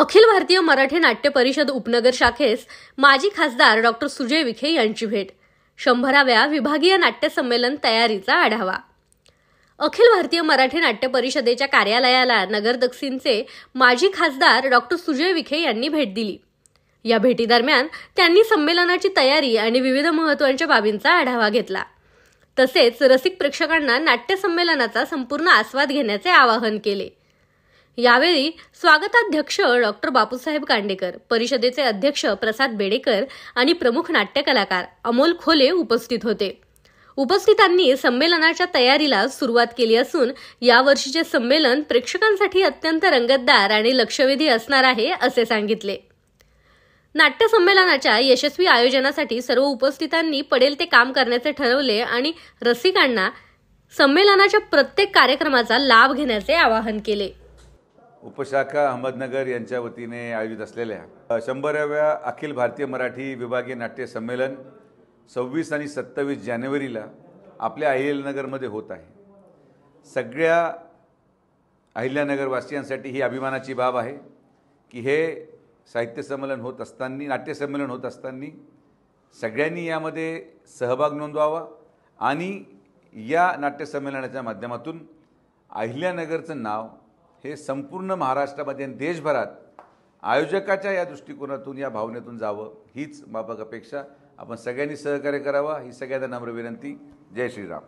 अखिल भारतीय मराठी नाट्य परिषद उपनगर शाखेस माजी खासदार डॉ. सुजय विखे यांची भेट. 100व्या विभागीय नाट्य संमेलन तयारीचा आढावा. अखिल भारतीय मराठी नाट्य परिषदेच्या कार्यालयाला नगर दक्षिणचे माजी खासदार डॉ. सुजय विखे यांनी भेट दिली. या भेटीदरम्यान त्यांनी संमेलनाची तयारी आणि विविध महत्त्वाच्या बाबींचा आढावा घेतला. तसेच रसिक प्रेक्षकांना नाट्य संमेलनाचा संपूर्ण आस्वाद घेण्याचे आवाहन केले. यावेळी स्वागताध्यक्ष डॉ. बापूसाहेब कांडेकर, परिषदेचे अध्यक्ष प्रसाद बेडेकर आणि प्रमुख नाट्य कलाकार अमोल खोले उपस्थित होते. उपस्थितांनी संमेलनाच्या तयारीला सुरुवात केली असून यावर्षीचे संमेलन प्रेक्षकांसाठी अत्यंत रंगतदार आणि लक्षवेधी असणार आहे असे सांगितले. नाट्य संमेलनाच्या यशस्वी आयोजनासाठी सर्व उपस्थितांनी पडेल ते काम करण्याचे ठरवले आणि रसिकांना संमेलनाच्या प्रत्येक कार्यक्रमाचा लाभ घेण्याचे आवाहन केले. उपशाखा अहमदनगर यांच्या वतीने आयोजित असलेल्या 100व्या अखिल भारतीय मराठी विभागीय नाट्य संमेलन 26 आणि 27 जानेवारीला आपल्या अहिल्यानगरमध्ये होत आहे. सगळ्या अहिल्यानगरवासियांसाठी ही अभिमानाची बाब आहे की हे साहित्य संमेलन होत असताना, नाट्य संमेलन होत असताना सगळ्यांनी यामध्ये सहभाग नोंदवावा आणि या नाट्य संमेलनाच्या माध्यमातून अहिल्यानगरचं नाव हे संपूर्ण महाराष्ट्रामध्ये आणि देशभरात आयोजकाच्या या दृष्टिकोनातून, या भावनेतून जावं, हीच माफक अपेक्षा. आपण सगळ्यांनी सहकार्य करावा ही सगळ्यांना नम्र विनंती. जय श्रीराम.